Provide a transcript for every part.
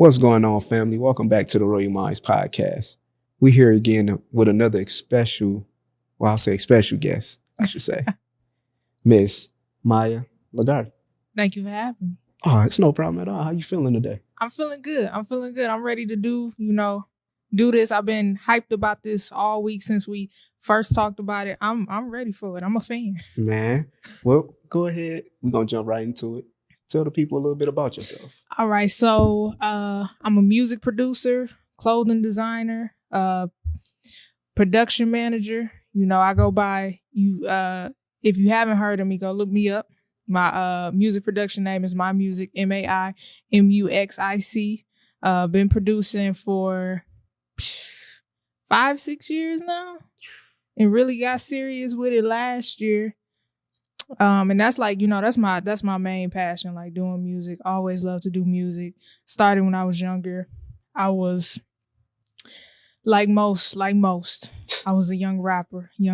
What's going on, family? Welcome back to the Royal Minds podcast. We're here again with another special guest, I should say, Miss Miaya Legardye. Thank you for having me. Oh, it's no problem at all. How you feeling today? I'm feeling good. I'm ready to do this. I've been hyped about this all week since we first talked about it. I'm ready for it. I'm a fan. Man, well, go ahead. We're going to jump right into it. Tell the people a little bit about yourself. All right. So I'm a music producer, clothing designer, production manager. I go by if you haven't heard of me, go look me up. My music production name is My Music, MaiMuxic. Been producing for 5-6 years now, and really got serious with it last year. And that's that's my main passion, like doing music. Always loved to do music. Started when I was younger. I was like most, I was a young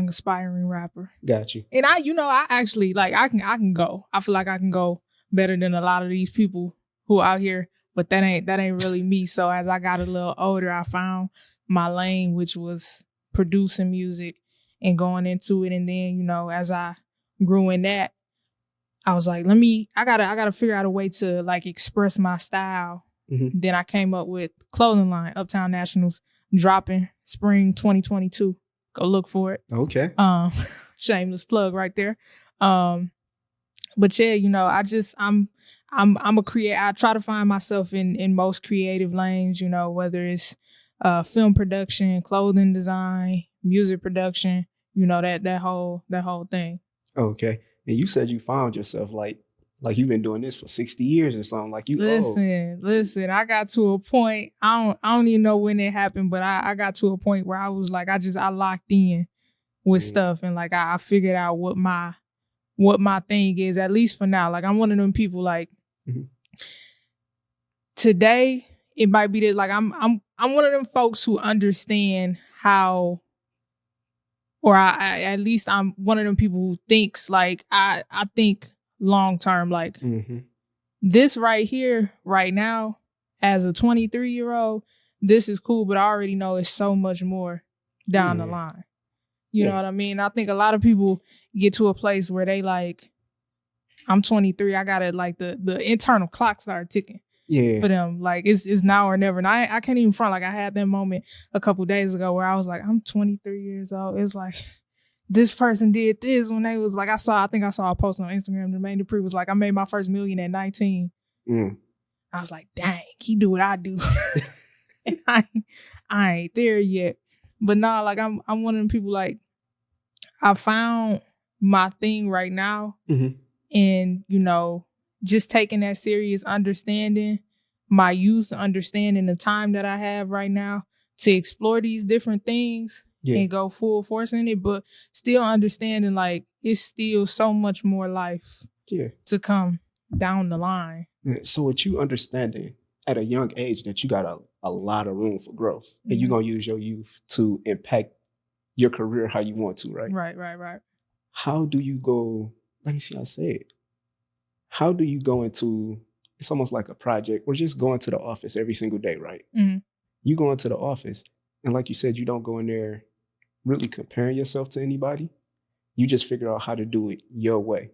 aspiring rapper. Got you. And I actually I can go. I feel like I can go better than a lot of these people who out here, but that ain't really me. So as I got a little older, I found my lane, which was producing music and going into it. And then, as I grew in that, I was like, I gotta figure out a way to like express my style. Mm-hmm. Then I came up with clothing line, Uptown Nationals, dropping spring 2022. Go look for it. Okay. Shameless plug right there. But yeah, I'm a creator. I try to find myself in most creative lanes, whether it's film production, clothing design, music production, that whole thing. Okay. And you said you found yourself like you've been doing this for 60 years or something. Like you Listen, I got to a point, I don't even know when it happened, but I got to a point where I was like, I locked in with stuff, and like I figured out what my thing is, at least for now. Like I'm one of them people, like today it might be that like I'm one of them folks who understand how, or I at least I'm one of them people who thinks like I think long term, like this right here, right now, as a 23-year-old, this is cool, but I already know it's so much more down the line. You know what I mean? I think a lot of people get to a place where they like, I'm 23, I gotta like the internal clock start ticking. Yeah. For them, like it's now or never. And I can't even front. Like I had that moment a couple days ago where I was like, I'm 23 years old. It's like this person did this when they was like, I think I saw a post on Instagram. Jermaine Dupri was like, I made my first million at 19. I was like, dang, he do what I do. And I ain't there yet. But nah, like I'm one of them people, like I found my thing right now. And, just taking that serious, understanding my youth, understanding the time that I have right now to explore these different things and go full force in it, but still understanding like it's still so much more life to come down the line. So with you understanding at a young age that you got a lot of room for growth, and you're going to use your youth to impact your career how you want to, right? Right. How do you go, let me see how I say it. How do you go into, it's almost like a project, or just going to the office every single day, right? You go into the office, and like you said, you don't go in there really comparing yourself to anybody. You just figure out how to do it your way.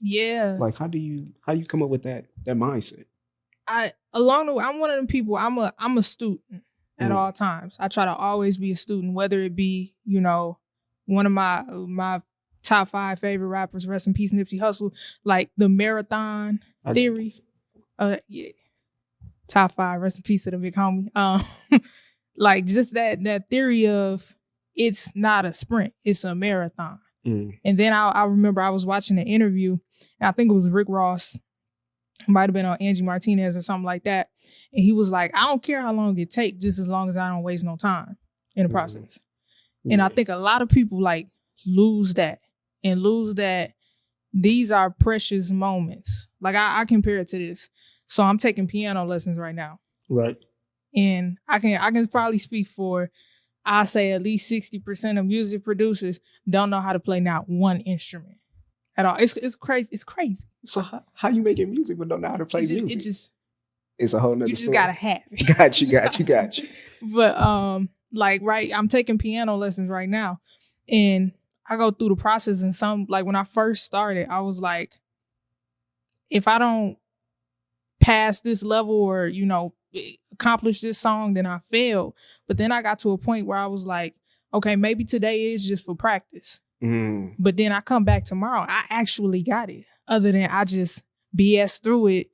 Yeah. Like how you come up with that mindset? Along the way, I'm one of them people, I'm a student at all times. I try to always be a student, whether it be, one of my top 5 favorite rappers, rest in peace, Nipsey Hussle, like the marathon theory. Top 5, rest in peace to the big homie. Like just that theory of it's not a sprint, it's a marathon. And then I remember I was watching an interview, and I think it was Rick Ross, might have been on Angie Martinez or something like that. And he was like, I don't care how long it takes, just as long as I don't waste no time in the process. And I think a lot of people like lose that these are precious moments. Like I compare it to this. So I'm taking piano lessons right now. Right. And I can probably speak for, I say at least 60% of music producers don't know how to play not one instrument at all. It's crazy. It's crazy. So how you making music but don't know how to play music? It's a whole nother You just story. gotta have it. Got you. But like, right, I'm taking piano lessons right now, and I go through the process. And some, like, when I first started, I was like, if I don't pass this level or, you know, accomplish this song, then I failed. But then I got to a point where I was like, okay, maybe today is just for practice. But then I come back tomorrow, I actually got it. Other than I just BS through it,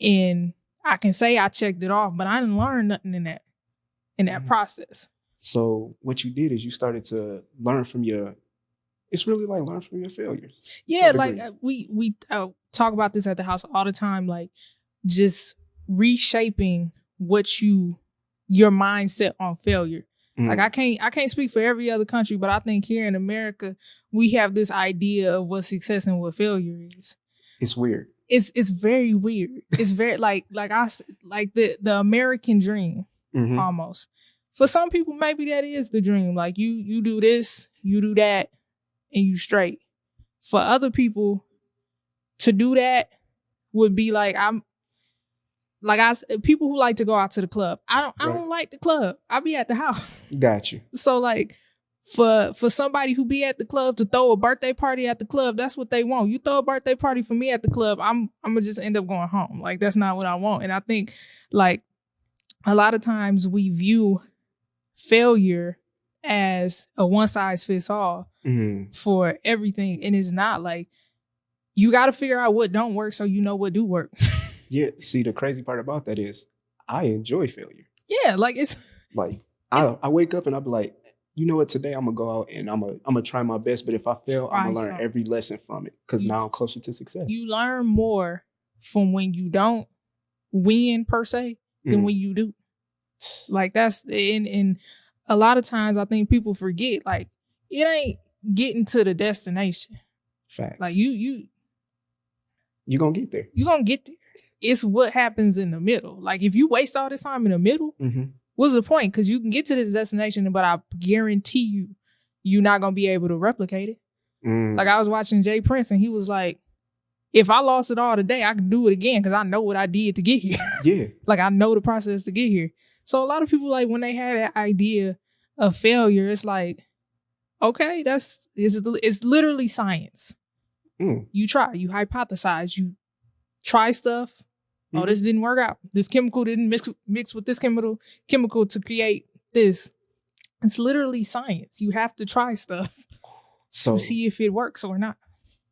and I can say I checked it off, but I didn't learn nothing in that process. So what you did is you started to learn from it's really like learn from your failures. Yeah, like we talk about this at the house all the time, like just reshaping your mindset on failure. Like I can't speak for every other country, but I think here in America, we have this idea of what success and what failure is. It's weird. It's very weird. It's very like the American dream almost. For some people, maybe that is the dream. Like you do this, you do that, and you straight. For other people, to do that would be like people who like to go out to the club. I don't like the club. I'll be at the house. Got you. So like for somebody who be at the club to throw a birthday party at the club, that's what they want. You throw a birthday party for me at the club, I'm gonna just end up going home. Like that's not what I want. And I think like a lot of times we view failure as a one size fits all for everything, and it's not. Like you got to figure out what don't work so you know what do work. Yeah. See, the crazy part about that is I enjoy failure. Yeah, like it's like I wake up and I'll be like, you know what, today I'm gonna go out and I'm gonna try my best. But if I fail, I'm gonna learn every lesson from it because now I'm closer to success. You learn more from when you don't win per se than when you do. Like that's and a lot of times I think people forget, like it ain't getting to the destination. Facts. Like you're gonna get there. You're gonna get there. It's what happens in the middle. Like if you waste all this time in the middle, what's the point? Because you can get to this destination, but I guarantee you're not gonna be able to replicate it. Like I was watching Jay Prince and he was like, if I lost it all today, I could do it again because I know what I did to get here. Yeah. Like I know the process to get here. So a lot of people, like when they had that idea of failure, it's like, okay, it's literally science. You try, you hypothesize, you try stuff. Oh, this didn't work out. This chemical didn't mix with this chemical to create this. It's literally science. You have to try stuff to see if it works or not.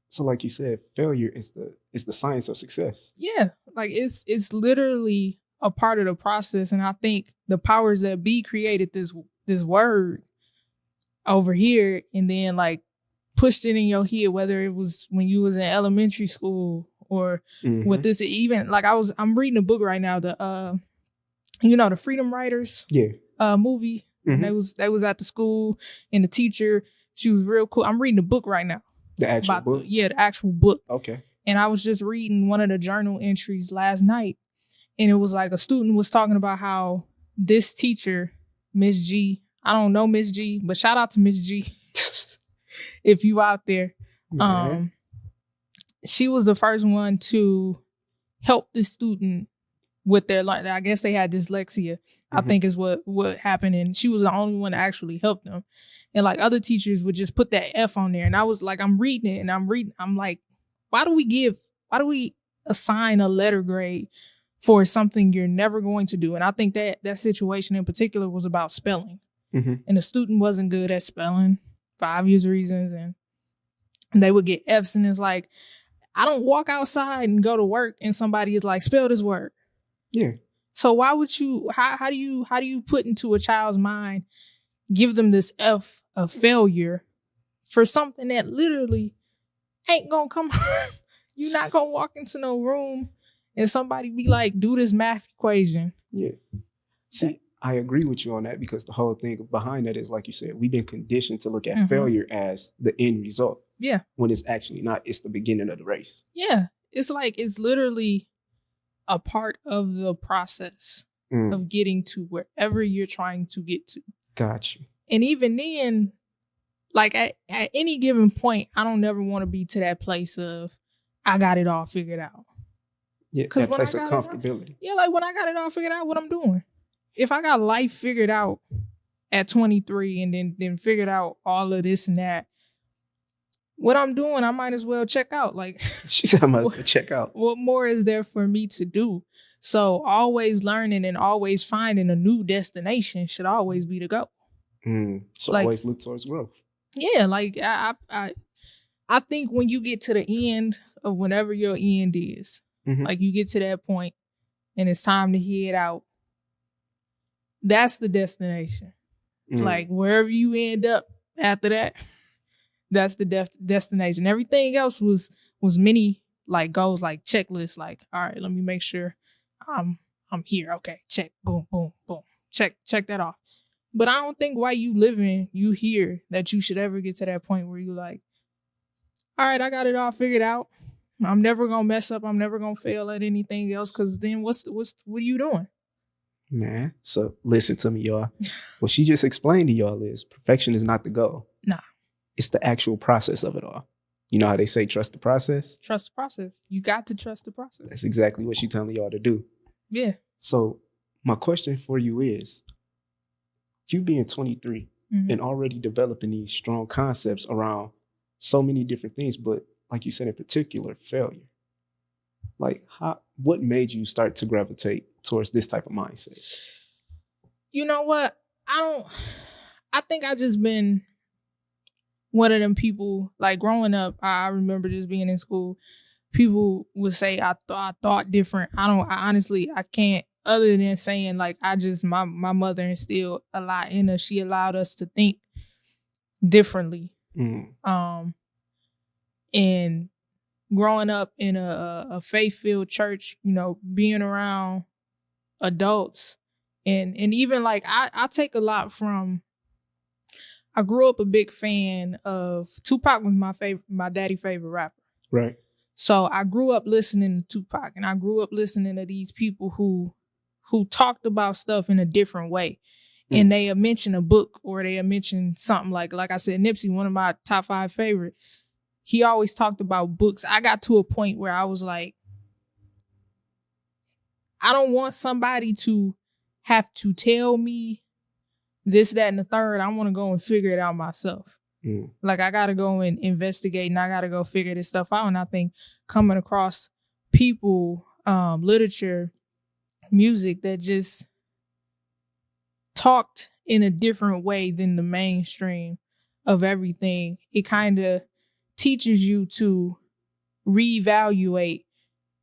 So like you said, failure is the science of success. Yeah, like it's literally a part of the process. And I think the powers that be created this word over here and then like pushed it in your head, whether it was when you was in elementary school or with this, even like I'm reading a book right now, the the Freedom Writers movie. And they was at the school and the teacher, she was real cool. I'm reading the book right now. The actual book? The actual book. Okay. And I was just reading one of the journal entries last night. And it was like a student was talking about how this teacher, Miss G, I don't know Miss G, but shout out to Miss G if you out there. She was the first one to help the student with their, like, I guess they had dyslexia, I think is what happened. And she was the only one to actually help them. And like other teachers would just put that F on there. And I was like, I'm reading it and I'm like, why do we assign a letter grade for something you're never going to do? And I think that situation in particular was about spelling. And the student wasn't good at spelling for obvious reasons. And they would get Fs. And it's like, I don't walk outside and go to work and somebody is like, spell this word. Yeah. So why would you, how do you put into a child's mind, give them this F of failure for something that literally ain't gonna come? You're not gonna walk into no room and somebody be like, do this math equation. Yeah. See, I agree with you on that because the whole thing behind that is, like you said, we've been conditioned to look at failure as the end result. Yeah. When it's actually not. It's the beginning of the race. Yeah. It's like, it's literally a part of the process of getting to wherever you're trying to get to. Got you. And even then, like at any given point, I don't never want to be to that place of, I got it all figured out. Yeah, that place of comfortability. Like when I got it all figured out, what I'm doing. If I got life figured out at 23 and then figured out all of this and that, what I'm doing, I might as well check out. Like she said, I might as well check out. What more is there for me to do? So always learning and always finding a new destination should always be the goal. So like, always look towards growth. Yeah, like I think when you get to the end of whenever your end is, like you get to that point and it's time to head out, that's the destination. Like wherever you end up after that, that's the destination. Everything else was many like goals, like checklists. Like, all right, let me make sure I'm here. Okay, check, boom, boom, boom, check that off. But I don't think while you living, you here, that you should ever get to that point where you like, all right, I got it all figured out. I'm never gonna mess up. I'm never gonna fail at anything else. Cause then what are you doing? Man, so listen to me, y'all. What she just explained to y'all is perfection is not the goal. Nah. It's the actual process of it all. You know how they say trust the process? Trust the process. You got to trust the process. That's exactly what she's telling y'all to do. Yeah. So my question for you is, you being 23 and already developing these strong concepts around so many different things, but like you said in particular, failure. Like what made you start to gravitate towards this type of mindset? You know what? I think I just been one of them people, like growing up, I remember just being in school, people would say I thought different. I can't, other than saying like my mother instilled a lot in us. She allowed us to think differently. And growing up in a faith-filled church, you know, being around adults and even like I take a lot from, I grew up a big fan of Tupac. Was my daddy's favorite rapper. Right. So I grew up listening to Tupac, and I grew up listening to these people who talked about stuff in a different way. And they mention a book or they mention something like I said, Nipsey, one of my top 5 favorite. He always talked about books. I got to a point where I was like, I don't want somebody to have to tell me this, that, and the third. I want to go and figure it out myself. Like I got to go and investigate and I got to go figure this stuff out. And I think coming across people, literature, music that just talked in a different way than the mainstream of everything, it kind of teaches you to reevaluate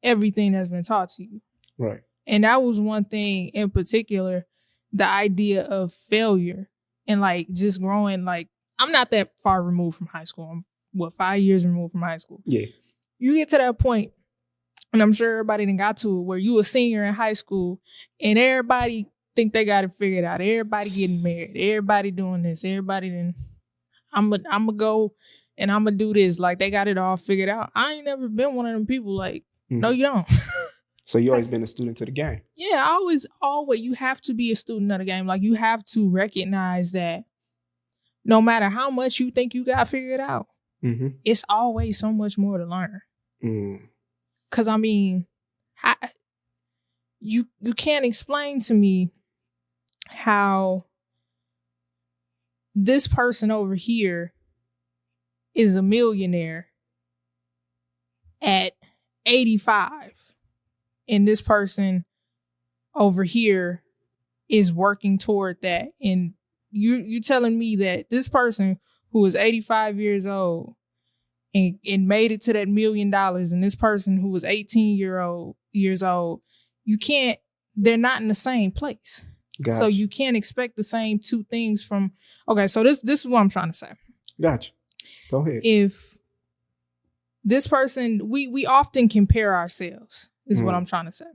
everything that's been taught to you. Right. And that was one thing in particular, the idea of failure and like just growing. Like I'm not that far removed from high school. I'm 5 years removed from high school. Yeah. You get to that point, and I'm sure everybody done got to it, where you a senior in high school and everybody think they got it figured out. Everybody getting married. Everybody doing this. Everybody then I'm gonna go and I'm gonna do this. Like they got it all figured out. I ain't never been one of them people like, no, you don't. So you always been a student to the game. Yeah, always, you have to be a student of the game. Like you have to recognize that no matter how much you think you got figured out, it's always so much more to learn. Cause I mean, you can't explain to me how this person over here is a millionaire at 85 and this person over here is working toward that. And you're telling me that this person who is 85 years old and made it to that $1 million, and this person who was 18 years old, they're not in the same place. Gotcha. So you can't expect the same two things from, okay, so this is what I'm trying to say. Gotcha. Go ahead. If this person, we often compare ourselves, is what I'm trying to say.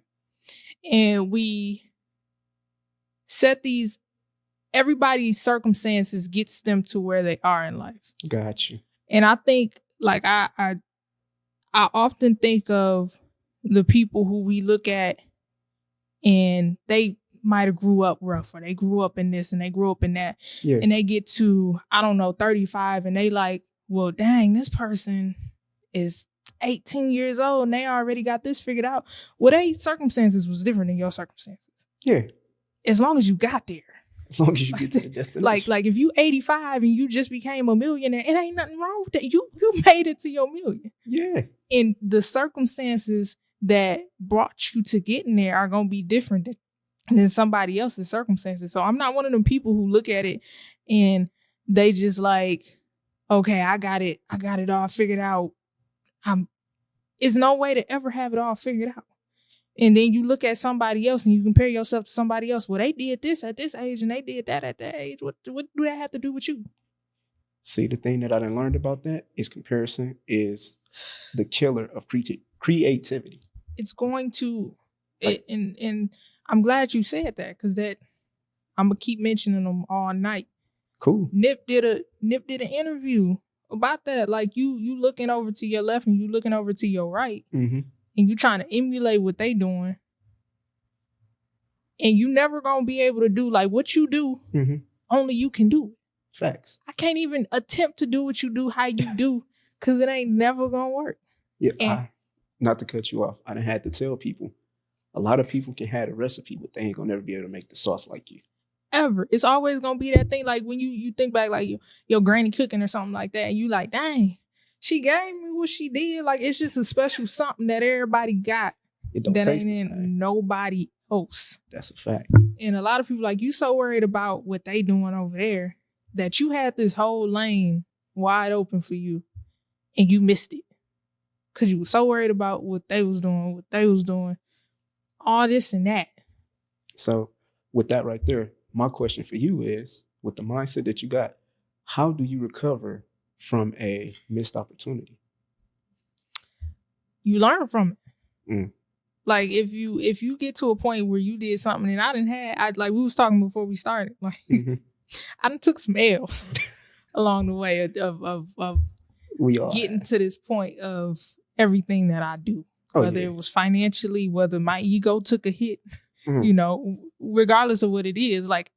And we set everybody's circumstances gets them to where they are in life. Gotcha. And I think, like, I often think of the people who we look at and they might have grew up rough, or they grew up in this and they grew up in that. Yeah. And they get to, 35 and they like, well, dang, this person is 18 years old and they already got this figured out. Well, their circumstances was different than your circumstances. Yeah. As long as you got there. As long as you get to the destination. Like if you 85 and you just became a millionaire, it ain't nothing wrong with that. You made it to your million. Yeah. And the circumstances that brought you to getting there are going to be different than somebody else's circumstances. So I'm not one of them people who look at it and they just like, okay, I got it all figured out. It's no way to ever have it all figured out. And then you look at somebody else and you compare yourself to somebody else. Well, they did this at this age and they did that at that age. What do that have to do with you? See, the thing that I done learned about that is comparison is the killer of creativity. It's going to, and I'm glad you said that because that I'm gonna keep mentioning them all night. Cool. Nip did an interview about that. Like you looking over to your left and you looking over to your right, and you trying to emulate what they doing, and you never gonna be able to do like what you do. Only you can do it. Facts. I can't even attempt to do what you do how you do because it ain't never gonna work. Yeah. Not to cut you off, I done had to tell people. A lot of people can have the recipe, but they ain't gonna never be able to make the sauce like you. Ever. It's always gonna be that thing like when you think back like your granny cooking or something like that and you like, dang, she gave me what she did. Like it's just a special something that everybody got that ain't in nobody else. That's a fact. And a lot of people like you so worried about what they doing over there that you had this whole lane wide open for you and you missed it. Cause you were so worried about what they was doing, all this and that. So with that right there, my question for you is, with the mindset that you got, how do you recover from a missed opportunity? You learn from it. Like if you get to a point where you did something and I like we was talking before we started, like I done took some L's along the way of getting to this point of everything that I do. Whether it was financially, whether my ego took a hit, you know, regardless of what it is, like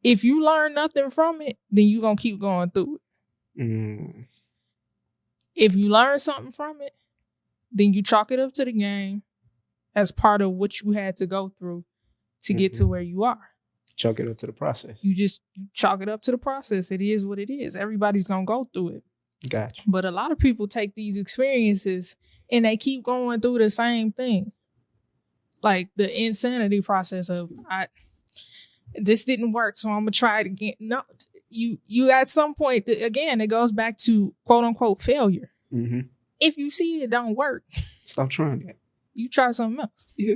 if you learn nothing from it, then you're going to keep going through it. If you learn something from it, then you chalk it up to the game as part of what you had to go through to get to where you are. Chalk it up to the process. You chalk it up to the process. It is what it is. Everybody's going to go through it. Gotcha. But a lot of people take these experiences and they keep going through the same thing. Like the insanity process of, this didn't work, so I'm going to try it again. No, you at some point, again, it goes back to quote unquote failure. If you see it don't work, stop trying it. You try something else. Yeah.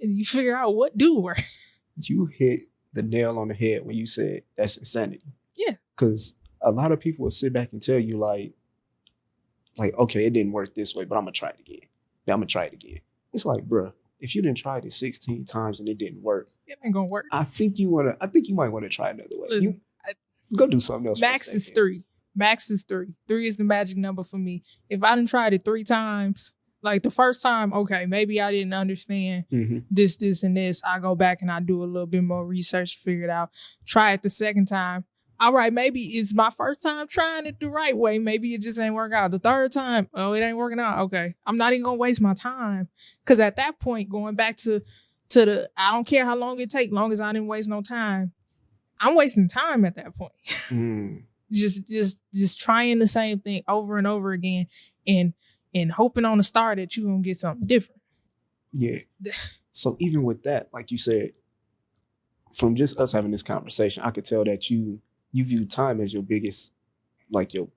And you figure out what do work. You hit the nail on the head when you said that's insanity. Yeah. Because a lot of people will sit back and tell you like, okay, it didn't work this way, but I'm going to try it again. Now I'm going to try it again. It's like, bruh, if you didn't try it 16 times and it didn't work, it ain't going to work. I think you might want to try another way. Go do something else. Max is 3. Max is 3. 3 is the magic number for me. If I done tried it 3 times, like the first time, okay, maybe I didn't understand this, and this. I go back and I do a little bit more research to figure it out. Try it the second time. All right, maybe it's my first time trying it the right way. Maybe it just ain't working out. The third time, oh, it ain't working out. Okay, I'm not even going to waste my time. Because at that point, going back to the, I don't care how long it takes, long as I didn't waste no time. I'm wasting time at that point. Just trying the same thing over and over again and hoping on the star that you're going to get something different. Yeah. So even with that, like you said, from just us having this conversation, I could tell that you view time as your biggest, like your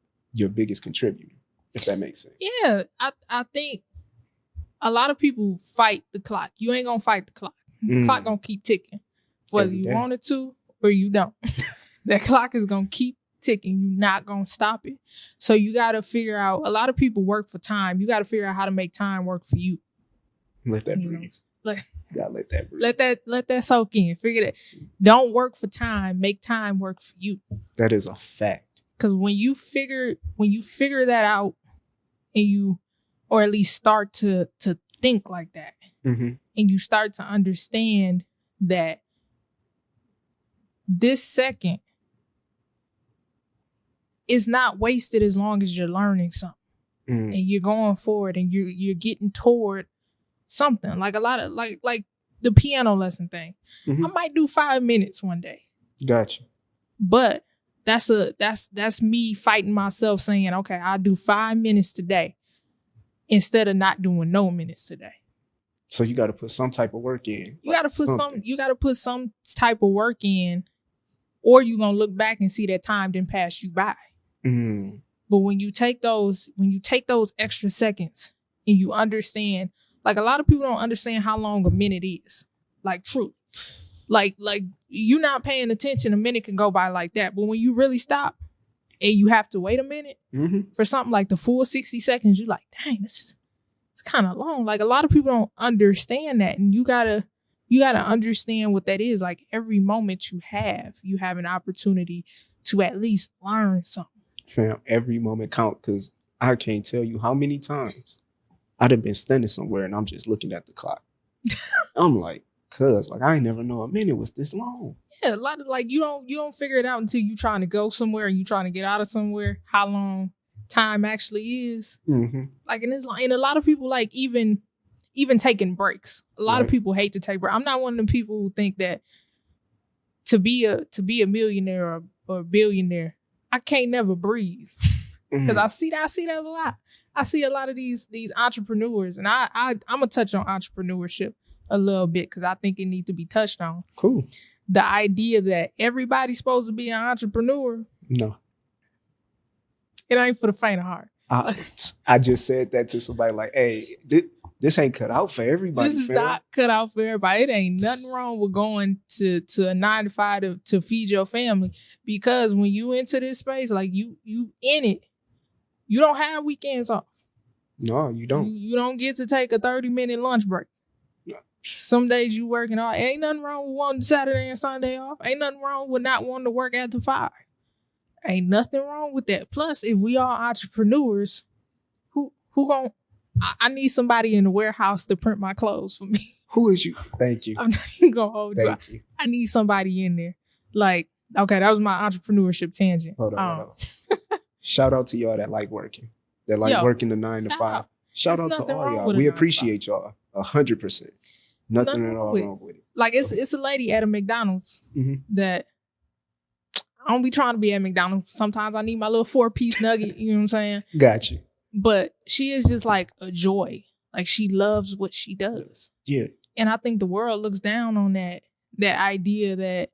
biggest contributor, if that makes sense. Yeah. I think a lot of people fight the clock. You ain't going to fight the clock. The clock going to keep ticking, whether you want it to or you don't. That clock is going to keep ticking. You're not going to stop it. So you got to figure out, a lot of people work for time. You got to figure out how to make time work for you. Let that breathe. Gotta let that breathe. Let that soak in. Figure that. Don't work for time. Make time work for you. That is a fact. Because when you figure that out, and you, or at least start to think like that, and you start to understand that this second is not wasted as long as you're learning something. and you're going forward and you're getting toward something. Like a lot of like the piano lesson thing. I might do 5 minutes one day. Gotcha. But that's me fighting myself saying, okay, I'll do 5 minutes today instead of not doing no minutes today. So you got to put some type of work in. You got to put some type of work in, or you're going to look back and see that time didn't pass you by. But when you take those extra seconds and you understand, like a lot of people don't understand how long a minute is. Like true. Like you not paying attention, a minute can go by like that. But when you really stop and you have to wait a minute for something like the full 60 seconds, you're like, dang, it's kind of long. Like a lot of people don't understand that. And you gotta understand what that is. Like every moment you have an opportunity to at least learn something. Fam, every moment count, because I can't tell you how many times I'd have been standing somewhere and I'm just looking at the clock. I'm like, like I ain't never know a minute was this long. Yeah, a lot of like you don't figure it out until you trying to go somewhere and you trying to get out of somewhere, how long time actually is. Like, and it's like, and a lot of people like even taking breaks. A lot of people hate to take breaks. I'm not one of the people who think that to be a millionaire or a billionaire, I can't never breathe. Because I see that a lot. I see a lot of these entrepreneurs, and I'm gonna touch on entrepreneurship a little bit because I think it needs to be touched on. Cool. The idea that everybody's supposed to be an entrepreneur. No. It ain't for the faint of heart. I just said that to somebody like, hey, this ain't cut out for everybody. This is not cut out for everybody. It ain't nothing wrong with going to a 9 to 5 to feed your family, because when you into this space, like you in it, you don't have weekends off. No, you don't. You don't get to take a 30-minute lunch break. No. Some days you working hard. Ain't nothing wrong with wanting Saturday and Sunday off. Ain't nothing wrong with not wanting to work after 5. Ain't nothing wrong with that. Plus, if we are entrepreneurs, who gon' I need somebody in the warehouse to print my clothes for me. Who is you? Thank you. I'm not even gonna hold you. I need somebody in there. Like, okay, that was my entrepreneurship tangent. Hold on. Shout out to y'all that like working. That like working the 9 to 5. Shout out to all y'all. We appreciate y'all 100%. Nothing at all wrong with it. Like it's a lady at a McDonald's that I don't be trying to be at McDonald's. Sometimes I need my little 4-piece nugget. You know what I'm saying? Got you. But she is just like a joy. Like she loves what she does. Yeah. And I think the world looks down on that idea that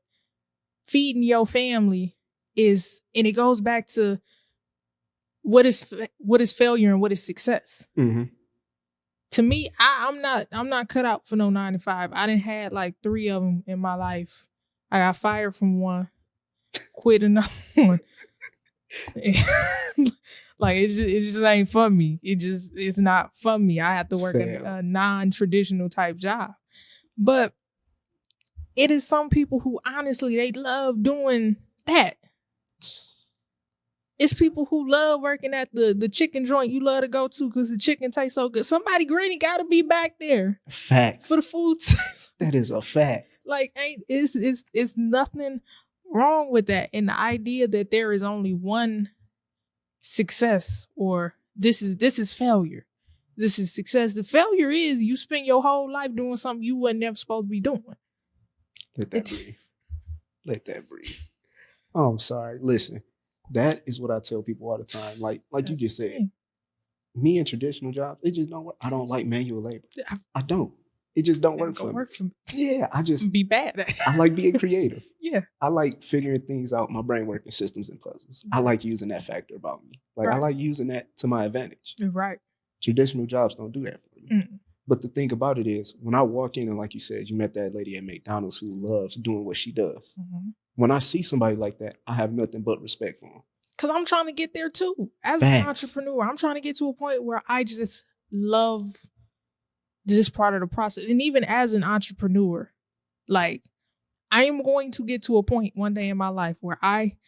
feeding your family is, and it goes back to what is failure and what is success. To me, I'm not cut out for no 9 to 5. I done had like 3 of them in my life. I got fired from one, quit another one. Like it just ain't for me. It's not for me. I have to work a non-traditional type job. But it is some people who honestly they love doing that. It's people who love working at the chicken joint you love to go to because the chicken tastes so good. Somebody granny gotta be back there. Facts. For the food. That is a fact. Like it's nothing wrong with that. And the idea that there is only one success or this is failure. This is success. The failure is you spend your whole life doing something you wasn't never supposed to be doing. Let that breathe. Let that breathe. Oh, I'm sorry. Listen, that is what I tell people all the time. Like you just said, me in traditional jobs, it just don't work. I don't like manual labor. I don't. It just don't work for me. Yeah, I just be bad. I like being creative. Yeah. I like figuring things out, my brain working systems and puzzles. I like using that factor about me. Like I like using that to my advantage. Right. Traditional jobs don't do that for me. But the thing about it is, when I walk in and like you said, you met that lady at McDonald's who loves doing what she does. When I see somebody like that, I have nothing but respect for them. Because I'm trying to get there too. As an entrepreneur, I'm trying to get to a point where I just love this part of the process. And even as an entrepreneur, like I am going to get to a point one day in my life where I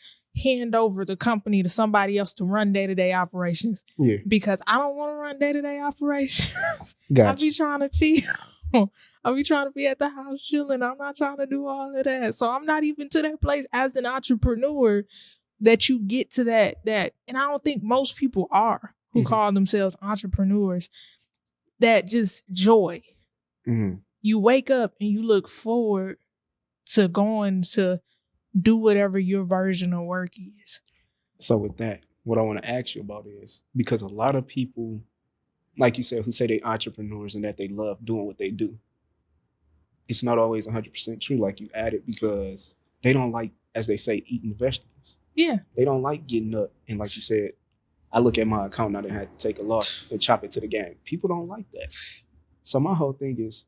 hand over the company to somebody else to run day-to-day operations. Yeah. Because I don't want to run day-to-day operations. I be trying to chill. I be trying to be at the house chilling. I'm not trying to do all of that. So I'm not even to that place as an entrepreneur that you get to that. And I don't think most people are who call themselves entrepreneurs, that just joy. You wake up and you look forward to going to do whatever your version of work is. So with that, what I want to ask you about is, because a lot of people, like you said, who say they're entrepreneurs and that they love doing what they do, it's not always 100% true, like you added, because they don't like, as they say, eating vegetables. Yeah. They don't like getting up. And like you said, I look at my account now and have to take a loss and chop it to the game. People don't like that. So my whole thing is,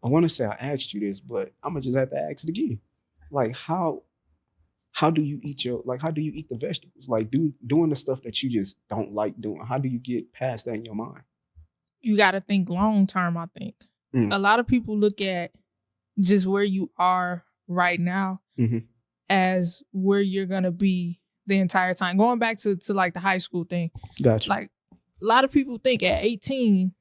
I want to say I asked you this, but I'm going to just have to ask it again. Like, how do you eat the vegetables? Like, doing the stuff that you just don't like doing. How do you get past that in your mind? You got to think long term, I think. A lot of people look at just where you are right now as where you're going to be the entire time. Going back to like the high school thing. Gotcha. Like, a lot of people think at 18,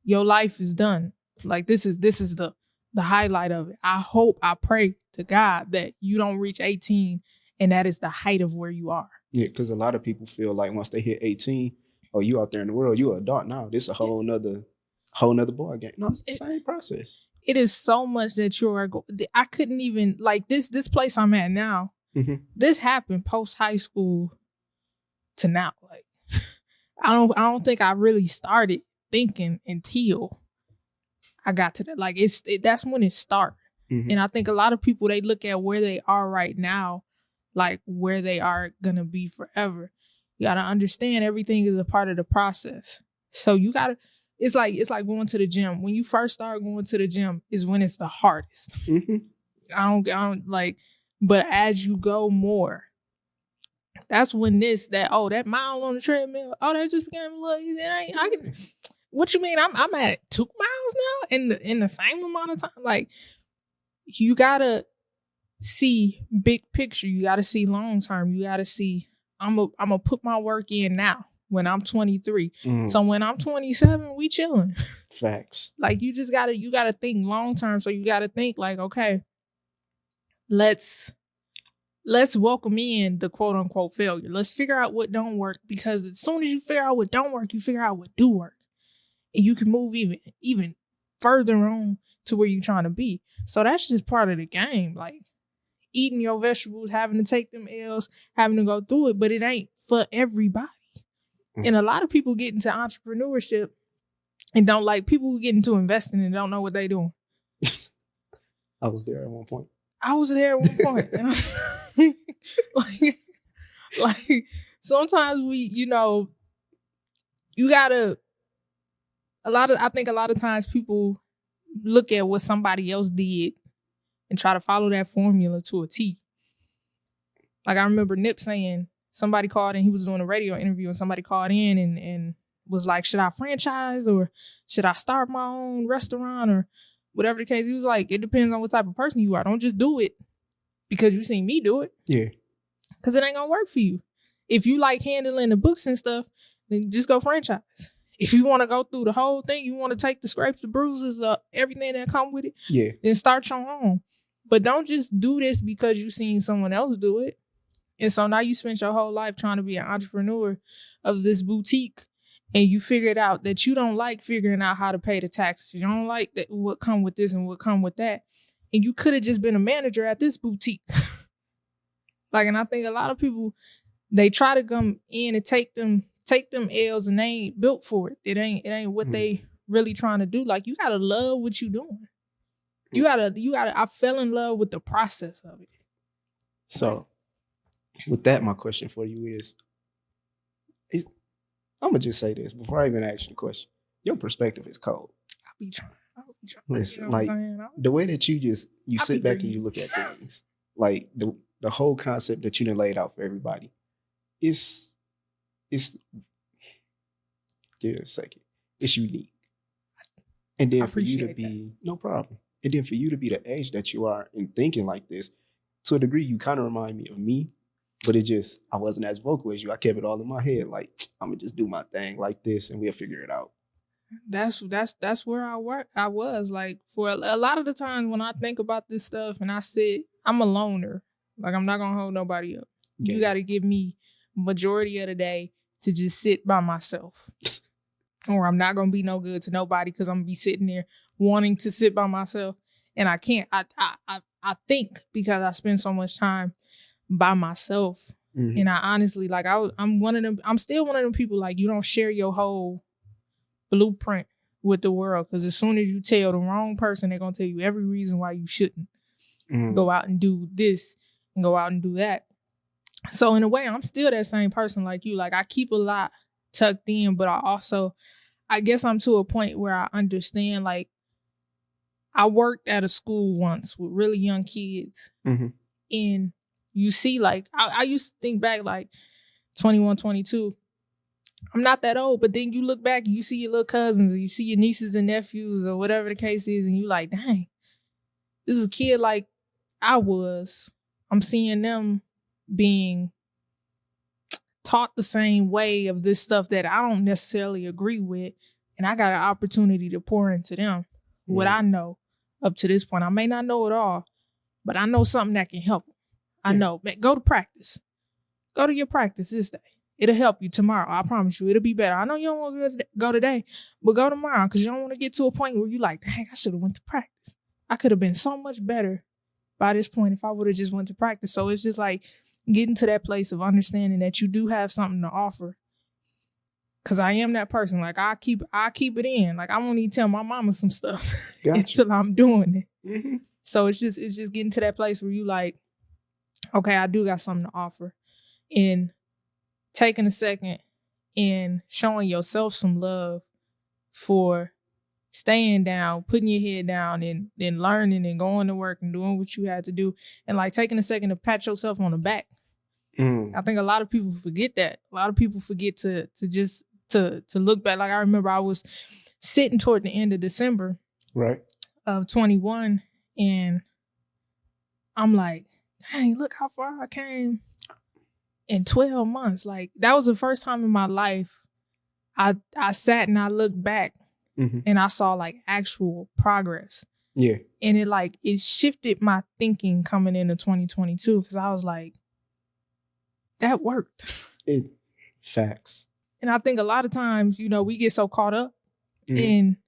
your life is done. Like, this is the highlight of it. I pray to God that you don't reach 18 and that is the height of where you are. Yeah, because a lot of people feel like once they hit 18, oh, you out there in the world, you're an adult now. This is a whole nother ball game. No, it's the same process. It is so much that you are. I couldn't even, like, this place I'm at now. This happened post high school to now. Like, I don't think I really started thinking until I got to that. Like, that's when it started. And I think a lot of people, they look at where they are right now, like where they are gonna be forever. You gotta understand everything is a part of the process. So you gotta. It's like going to the gym. When you first start going to the gym is when it's the hardest. I don't like, but as you go more, that's when that mile on the treadmill, that just became a little easy. What you mean? I'm at 2 miles now in the same amount of time. Like, you gotta see big picture. You gotta see long term. You gotta see I'm gonna put my work in now. When I'm 23. So when I'm 27, we chilling. Facts. Like, you gotta think long term. So you gotta think like, okay, let's welcome in the quote unquote failure. Let's figure out what don't work, because as soon as you figure out what don't work, you figure out what do work. And you can move even further on to where you're trying to be. So that's just part of the game. Like, eating your vegetables, having to take them L's, having to go through it, but it ain't for everybody. And a lot of people get into entrepreneurship and don't like people who get into investing and don't know what they're doing. I was there at one point. And like sometimes I think a lot of times people look at what somebody else did and try to follow that formula to a T. Like, I remember Nip saying, somebody called in, he was doing a radio interview, and somebody called in and was like, should I franchise or should I start my own restaurant or whatever the case? He was like, it depends on what type of person you are. Don't just do it because you seen me do it. Yeah. Because it ain't going to work for you. If you like handling the books and stuff, then just go franchise. If you want to go through the whole thing, you want to take the scrapes, the bruises, everything that come with it, then start your own. But don't just do this because you seen someone else do it. And so now you spent your whole life trying to be an entrepreneur of this boutique, and you figured out that you don't like figuring out how to pay the taxes. You don't like that what come with this and what come with that. And you could have just been a manager at this boutique. And I think a lot of people, they try to come in and take them L's, and they ain't built for it. It ain't what they really trying to do. Like, you gotta love what you doing. You gotta. I fell in love with the process of it. So, with that, my question for you is, I'm going to just say this before I even ask you the question. Your perspective is cold. I'll be trying. Listen, you know, like, the way that you sit back and you look at things, like the whole concept that you done laid out for everybody, it's give it a second. It's unique. And then for you to be, no problem. And then for you to be the age that you are in thinking like this, to a degree, you kind of remind me of me. But I wasn't as vocal as you. I kept it all in my head. Like, I'm going to just do my thing like this and we'll figure it out. That's where I was. Like, for a lot of the times when I think about this stuff and I sit, I'm a loner. Like, I'm not going to hold nobody up. Yeah. You got to give me majority of the day to just sit by myself. Or I'm not going to be no good to nobody because I'm going to be sitting there wanting to sit by myself. And I can't. I think because I spend so much time by myself. Mm-hmm. And I honestly, like, I'm one of them. I'm still one of them people, like, you don't share your whole blueprint with the world. Because as soon as you tell the wrong person, they're going to tell you every reason why you shouldn't go out and do this and go out and do that. So in a way, I'm still that same person like you. Like, I keep a lot tucked in, but I guess I'm to a point where I understand, like, I worked at a school once with really young kids. Mm-hmm. And you see, like, I used to think back, like, 21, 22. I'm not that old, but then you look back and you see your little cousins or you see your nieces and nephews or whatever the case is, and you like, dang, this is a kid like I was. I'm seeing them being taught the same way of this stuff that I don't necessarily agree with, and I got an opportunity to pour into them what I know up to this point. I may not know it all, but I know something that can help them. I know. Go to practice. Go to your practice this day. It'll help you tomorrow. I promise you, it'll be better. I know you don't want to go today, but go tomorrow because you don't want to get to a point where you like, dang, I should have went to practice. I could have been so much better by this point if I would have just went to practice. So it's just like getting to that place of understanding that you do have something to offer. Cause I am that person. Like I keep it in. Like I won't even tell my mama some stuff until I'm doing it. Mm-hmm. So it's just getting to that place where you like, okay, I do got something to offer. And taking a second and showing yourself some love for staying down, putting your head down and learning and going to work and doing what you had to do. And like taking a second to pat yourself on the back. I think a lot of people forget that. A lot of people forget to just look back. Like I remember I was sitting toward the end of December of 21 and I'm like, dang, look how far I came in 12 months. Like that was the first time in my life I sat and I looked back and I saw like actual progress. Yeah. And it shifted my thinking coming into 2022 because I was like, that worked. Facts. And I think a lot of times, we get so caught up in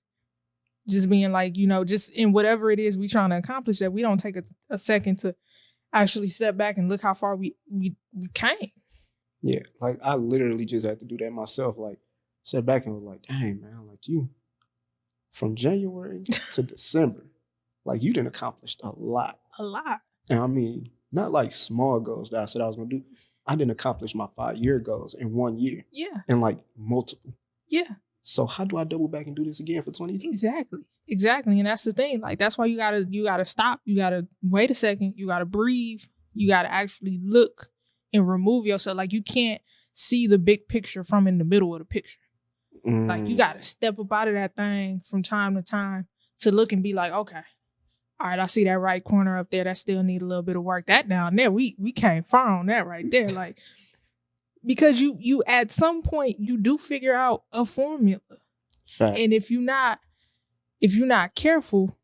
just being like, just in whatever it is we trying to accomplish that we don't take a second to actually step back and look how far we came. Yeah, like I literally just had to do that myself. Like, sat back and was like, dang, man, like you, from January to December, like you done accomplished a lot. A lot. And I mean, not like small goals that I said I was going to do. I didn't accomplish my 5-year goals in 1 year. Yeah. And like multiple. Yeah. So how do I double back and do this again for 22? Exactly. And that's the thing. Like, that's why you gotta stop. You gotta wait a second. You gotta breathe. You gotta actually look and remove yourself. Like, you can't see the big picture from in the middle of the picture. Like, you gotta step up out of that thing from time to time to look and be like, okay, all right, I see that right corner up there. That still need a little bit of work. That down there, we came far on that right there. Like, because you at some point you do figure out a formula. Fact. And if you're not careful,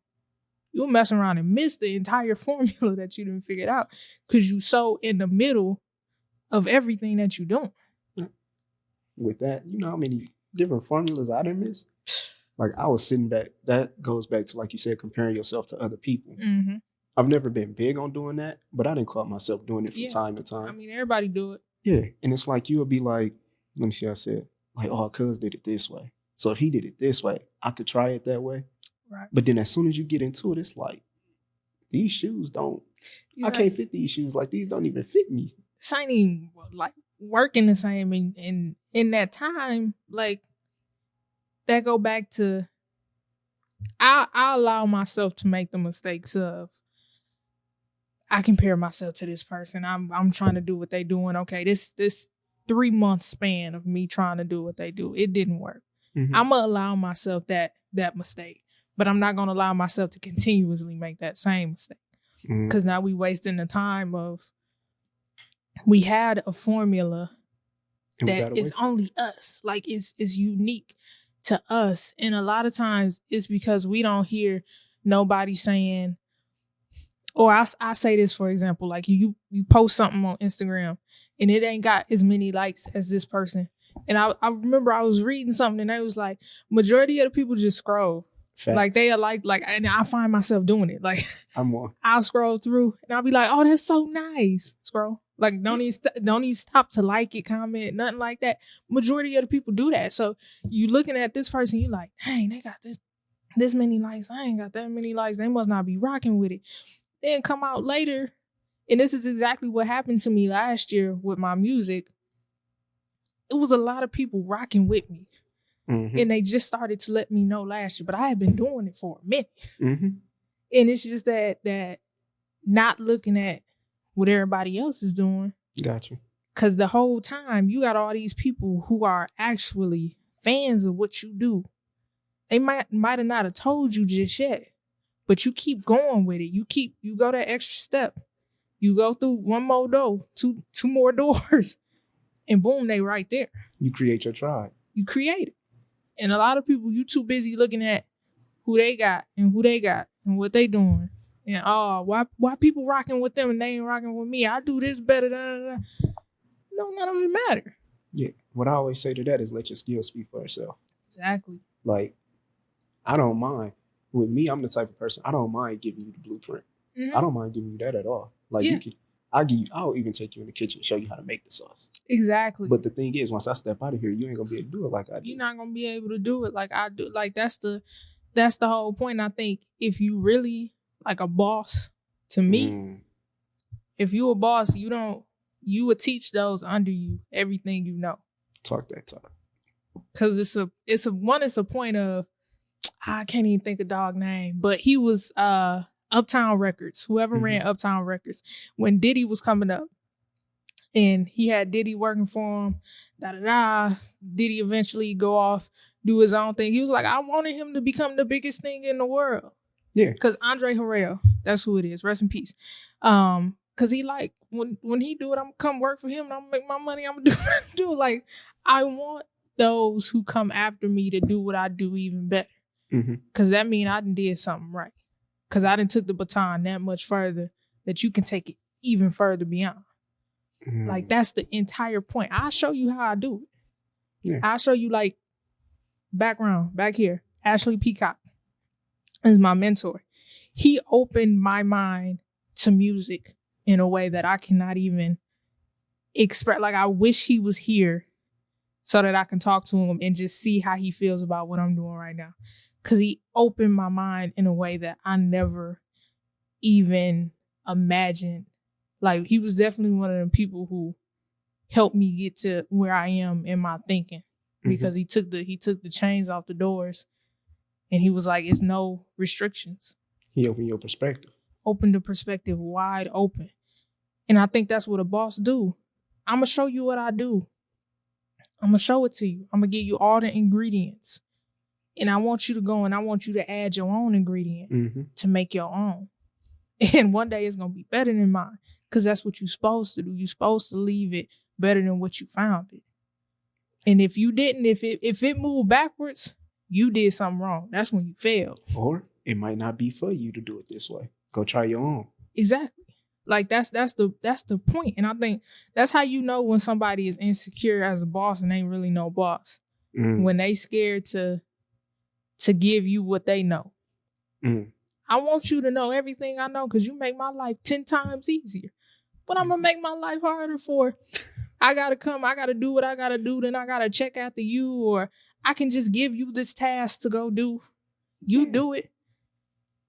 you'll mess around and miss the entire formula that you didn't figure out because you so in the middle of everything that you're doing. With that, you know how many different formulas I done missed? Like I was sitting back, that goes back to, like you said, comparing yourself to other people. Mm-hmm. I've never been big on doing that, but I didn't caught myself doing it from time to time. I mean, everybody do it. Yeah. And it's like, you would be like, let me see how I said, like, oh, cuz did it this way. So if he did it this way, I could try it that way. Right. But then as soon as you get into it, it's like, these shoes don't, I can't fit these shoes. Like, these don't even fit me. This ain't even like working the same. And in that time, like, that go back to, I allow myself to make the mistakes of, I compare myself to this person. I'm trying to do what they doing. Okay, this 3-month span of me trying to do what they do, it didn't work. Mm-hmm. I'm gonna allow myself that mistake, but I'm not gonna allow myself to continuously make that same mistake because now we wasting the time of. We had a formula that is only us, like it's unique to us, and a lot of times it's because we don't hear nobody saying. Or I say this, for example, like you post something on Instagram and it ain't got as many likes as this person. And I remember I was reading something and they was like, majority of the people just scroll. Facts. Like they are like, and I find myself doing it. Like I'll scroll through and I'll be like, oh, that's so nice. Scroll. Like don't even stop to like it, comment, nothing like that. Majority of the people do that. So you looking at this person, you like, dang, they got this many likes. I ain't got that many likes. They must not be rocking with it. Then come out later. And this is exactly what happened to me last year with my music. It was a lot of people rocking with me. Mm-hmm. And they just started to let me know last year, but I had been doing it for a minute. Mm-hmm. And it's just that not looking at what everybody else is doing. Gotcha. Because the whole time you got all these people who are actually fans of what you do. They might have not have told you just yet, but you keep going with it. You go that extra step. You go through one more door, two more doors, and boom, they right there. You create your tribe. You create it. And a lot of people, you too busy looking at who they got and what they doing. And why people rocking with them and they ain't rocking with me? I do this better. No, none of it matter. Yeah. What I always say to that is let your skills speak for itself. Exactly. Like, I don't mind. With me, I'm the type of person, I don't mind giving you the blueprint. Mm-hmm. I don't mind giving you that at all. Like I'll even take you in the kitchen and show you how to make the sauce. Exactly. But the thing is, once I step out of here, you ain't gonna be able to do it like I do. You're not gonna be able to do it like I do. Like that's the whole point. I think if you really like a boss, to me, if you a boss, you would teach those under you everything you know. Talk that talk. Cause it's a point of I can't even think of dog name, but he was Uptown Records, whoever ran Uptown Records, when Diddy was coming up and he had Diddy working for him, Diddy eventually go off, do his own thing. He was like, I wanted him to become the biggest thing in the world. Yeah. Cause Andre Harrell, that's who it is. Rest in peace. Cause he like, when he do it, I'm gonna come work for him and I'm gonna make my money. I'm gonna do what I do. Like, I want those who come after me to do what I do even better. Mm-hmm. Cause that mean I done did something right. Cause I done took the baton that much further that you can take it even further beyond. Mm. Like that's the entire point. I'll show you how I do it. Yeah. I'll show you like background back here. Ashley Peacock is my mentor. He opened my mind to music in a way that I cannot even express. Like I wish he was here so that I can talk to him and just see how he feels about what I'm doing right now. Because he opened my mind in a way that I never even imagined. Like, he was definitely one of the people who helped me get to where I am in my thinking. Because he took the chains off the doors and he was like, it's no restrictions. He opened your perspective. Opened the perspective wide open. And I think that's what a boss do. I'm going to show you what I do. I'm going to show it to you. I'm going to give you all the ingredients. And I want you to go and I want you to add your own ingredient to make your own. And one day it's going to be better than mine because that's what you're supposed to do. You're supposed to leave it better than what you found it. And if you didn't, if it moved backwards, you did something wrong. That's when you failed. Or it might not be for you to do it this way. Go try your own. Exactly. Like that's the point. And I think that's how you know when somebody is insecure as a boss and ain't really no boss. When they scared to give you what they know. I want you to know everything I know because you make my life 10 times easier. But I'm going to make my life harder for, I got to do what I got to do, then I got to check after you, or I can just give you this task to go do. You do it.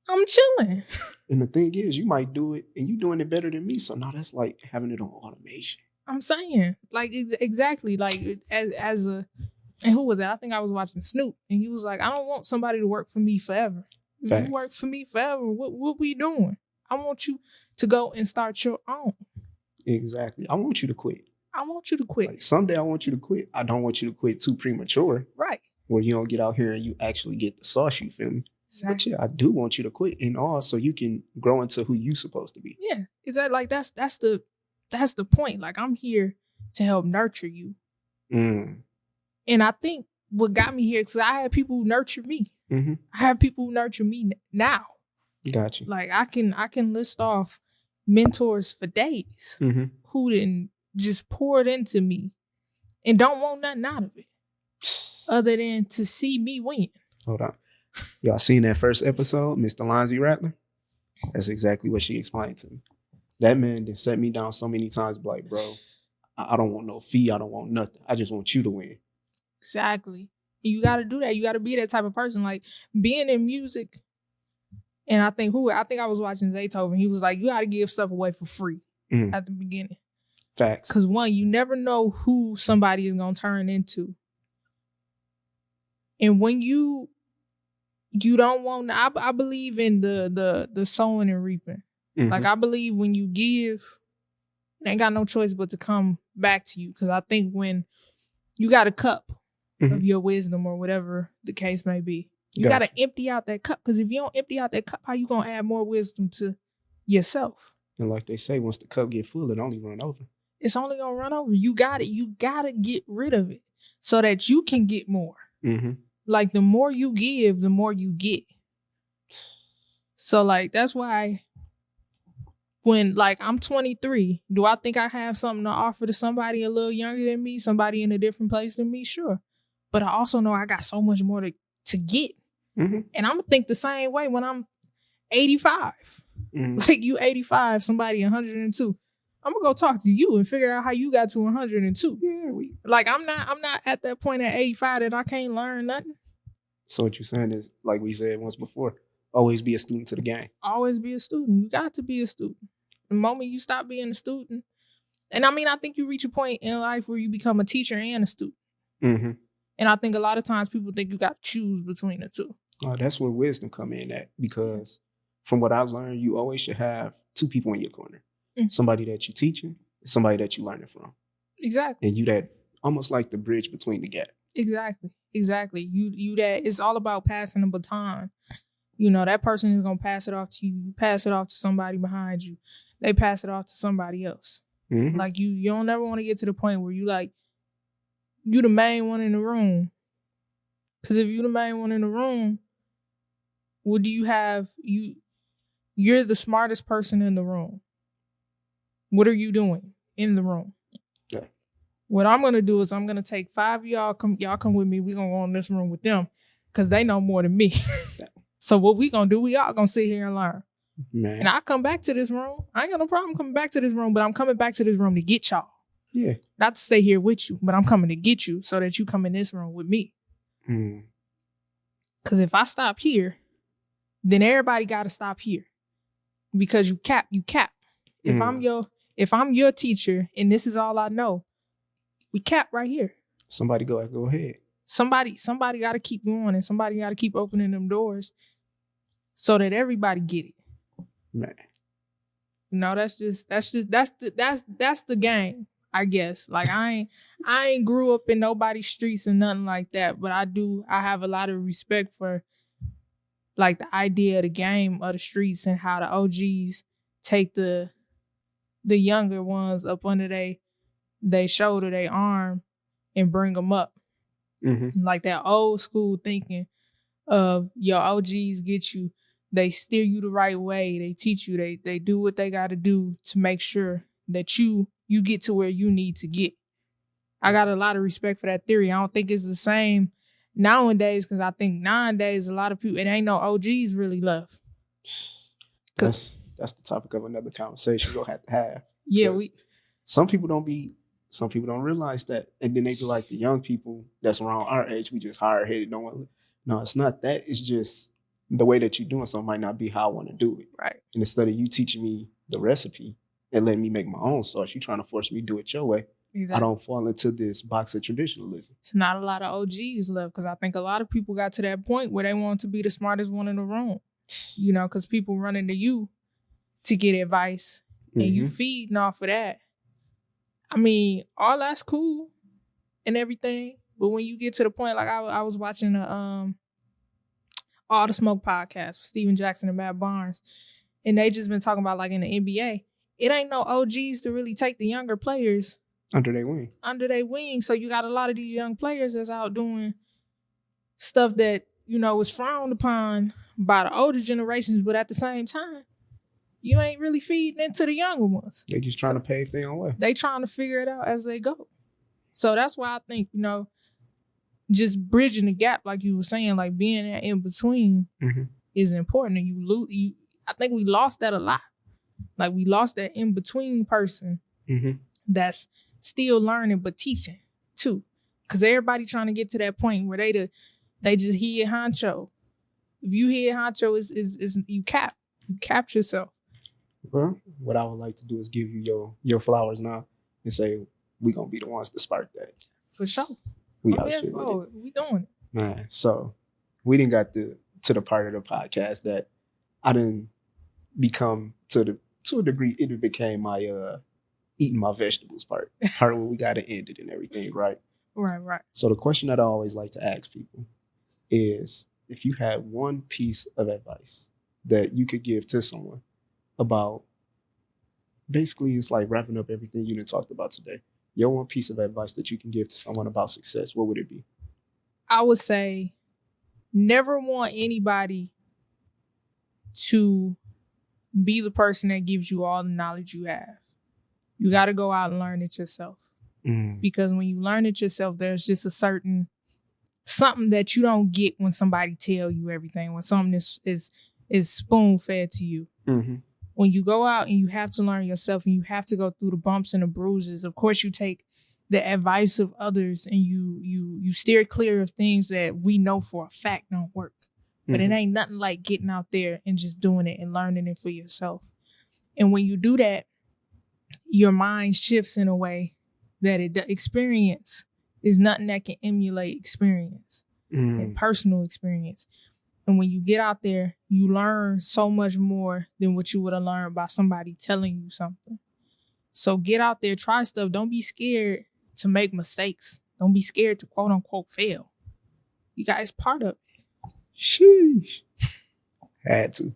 I'm chilling. And the thing is, you might do it and you doing it better than me. So now that's like having it on automation. I'm saying, like, exactly. Like, as a, and who was that? I think I was watching Snoop, and he was like, I don't want somebody to work for me forever. If you work for me forever, what we doing? I want you to go and start your own. Exactly. I want you to quit. I want you to quit. Like someday I want you to quit. I don't want you to quit too premature. Right. Where you don't get out here and you actually get the sauce, you feel me? Exactly. But yeah, I do want you to quit and all so you can grow into who you supposed to be. Yeah. Is that like that's the point. Like I'm here to help nurture you. And I think what got me here, because I had people who nurture me. I have people who nurture me now. Gotcha. Like I can list off mentors for days who didn't just poured into me and don't want nothing out of it other than to see me win. Hold on. Y'all seen that first episode, Mr. Lindsay Rattler? That's exactly what she explained to me. That man done set me down so many times, like, bro, I don't want no fee. I don't want nothing. I just want you to win. Exactly. You got to do that. You got to be that type of person. Like, being in music, and I think I was watching Zaytoven. He was like, you got to give stuff away for free at the beginning. Facts. Because one, you never know who somebody is going to turn into. And when you don't want, I believe in the sowing and reaping. Like, I believe when you give, it ain't got no choice but to come back to you. Because I think when you got a cup of your wisdom or whatever the case may be, you got to empty out that cup. Because if you don't empty out that cup, how you going to add more wisdom to yourself? And like they say, once the cup get full, it only run over. It's only going to run over. You got to get rid of it so that you can get more. Like, the more you give, the more you get. So, like, that's why when, like, I'm 23, do I think I have something to offer to somebody a little younger than me, somebody in a different place than me? Sure. But I also know I got so much more to get. And I'm going to think the same way when I'm 85. Like, you 85, somebody 102. I'm going to go talk to you and figure out how you got to 102. Yeah, like, I'm not at that point at 85 that I can't learn nothing. So what you're saying is, like we said once before, always be a student to the game. Always be a student. You got to be a student. The moment you stop being a student, and I mean, I think you reach a point in life where you become a teacher and a student. And I think a lot of times people think you got to choose between the two. That's where wisdom come in at, because from what I've learned, you always should have two people in your corner. Somebody that you teaching, somebody that you learning from. Exactly. And you that almost like the bridge between the gap. Exactly. You that, it's all about passing the baton. You know, that person is going to pass it off to you. You pass it off to somebody behind you. They pass it off to somebody else. Like, you don't ever want to get to the point where you like, you the main one in the room. Because if you the main one in the room, what do you have? You're the smartest person in the room. What are you doing in the room? Yeah. What I'm going to do is I'm going to take 5 of y'all. Y'all come with me. We're going to go in this room with them because they know more than me. So what we going to do, we all going to sit here and learn. Man. And I come back to this room. I ain't got no problem coming back to this room, but I'm coming back to this room to get y'all. Yeah. Not to stay here with you, but I'm coming to get you so that you come in this room with me. Because if I stop here, then everybody got to stop here. Because you cap. If I'm your teacher and this is all I know, we cap right here. Somebody go ahead. Somebody got to keep going, and somebody got to keep opening them doors so that everybody get it. Man. No, that's the game, I guess. Like, I ain't grew up in nobody's streets and nothing like that, but I have a lot of respect for, like, the idea of the game of the streets and how the OGs take the younger ones up under they shoulder, they arm, and bring them up. Like that old school thinking of your OGs get you, they steer you the right way, they teach you, they do what they got to do to make sure that you get to where you need to get. I got a lot of respect for that theory. I don't think it's the same nowadays, because I think nowadays a lot of people, it ain't no OGs really left. That's the topic of another conversation we'll have to have. Yeah, some people don't realize that, and then they be like, the young people that's around our age, we just hard headed. No, it's not that. It's just the way that you're doing something might not be how I want to do it. Right. And instead of you teaching me the recipe and letting me make my own sauce, you trying to force me to do it your way. Exactly. I don't fall into this box of traditionalism. It's not a lot of OGs left, because I think a lot of people got to that point where they want to be the smartest one in the room. You know, because people run into you to get advice, and you feeding off of that. I mean, all that's cool and everything, but when you get to the point, like I was watching All the Smoke podcast with Steven Jackson and Matt Barnes, and they just been talking about, like, in the NBA, it ain't no OGs to really take the younger players under their wing. So you got a lot of these young players that's out doing stuff that, you know, was frowned upon by the older generations, but at the same time, you ain't really feeding into the younger ones. They just trying to pave their own way. They trying to figure it out as they go. So that's why I think, just bridging the gap, like you were saying, like being in between is important. And I think we lost that a lot. Like we lost that in between person that's still learning but teaching too. Cause everybody trying to get to that point where they just hear honcho. If you hear honcho, is you cap yourself. Well, what I would like to do is give you your flowers now and say we gonna be the ones to spark that. For sure. We out here with it. We doing it. Man, so we didn't got to the part of the podcast that I didn't become to a degree. It became my eating my vegetables part where we got to end it and everything, right? Right. So the question that I always like to ask people is, if you had one piece of advice that you could give to someone about, basically it's like wrapping up everything you talked about today. Your one piece of advice that you can give to someone about success, what would it be? I would say never want anybody to be the person that gives you all the knowledge you have. You got to go out and learn it yourself. Because when you learn it yourself, there's just something that you don't get when somebody tell you everything, when something is spoon-fed to you. When you go out and you have to learn yourself and you have to go through the bumps and the bruises, of course you take the advice of others and you steer clear of things that we know for a fact don't work. But it ain't nothing like getting out there and just doing it and learning it for yourself. And when you do that, your mind shifts in a way that experience is nothing that can emulate experience and personal experience. And when you get out there, you learn so much more than what you would have learned by somebody telling you something. So get out there, try stuff. Don't be scared to make mistakes. Don't be scared to quote unquote fail. You guys part of it. Sheesh. Had to.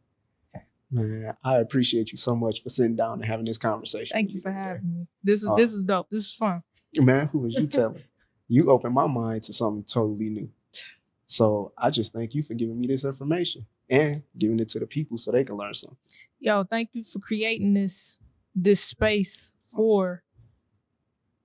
Man, I appreciate you so much for sitting down and having this conversation. Thank you for having me. This is dope. This is fun. Man, who was you telling? You opened my mind to something totally new. So I just thank you for giving me this information and giving it to the people so they can learn something. Yo, thank you for creating this space for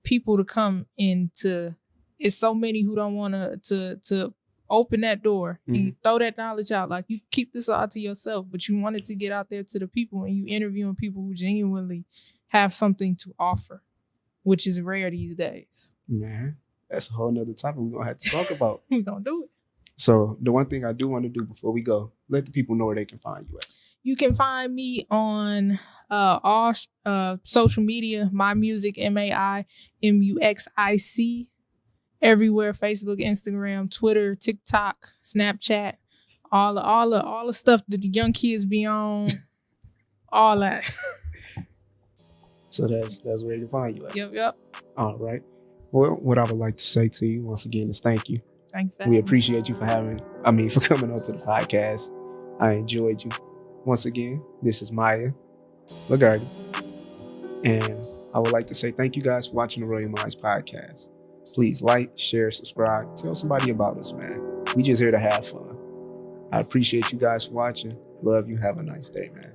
people to come into. It's so many who don't want to open that door and you throw that knowledge out. Like, you keep this all to yourself, but you wanted to get out there to the people, and you interviewing people who genuinely have something to offer, which is rare these days. Man, that's a whole nother topic we're going to have to talk about. We're going to do it. So the one thing I do want to do before we go, let the people know where they can find you at. You can find me on all social media, My Music, MAIMUXIC, everywhere: Facebook, Instagram, Twitter, TikTok, Snapchat, all the stuff that the young kids be on, all that. So that's where you can find you at. Yep. All right. Well, what I would like to say to you once again is thank you. Thanks. We appreciate you for coming onto the podcast. I enjoyed you. Once again, this is Miaya Legardye. And I would like to say thank you guys for watching the Royal Minds podcast. Please like, share, subscribe. Tell somebody about us, man. We just here to have fun. I appreciate you guys for watching. Love you. Have a nice day, man.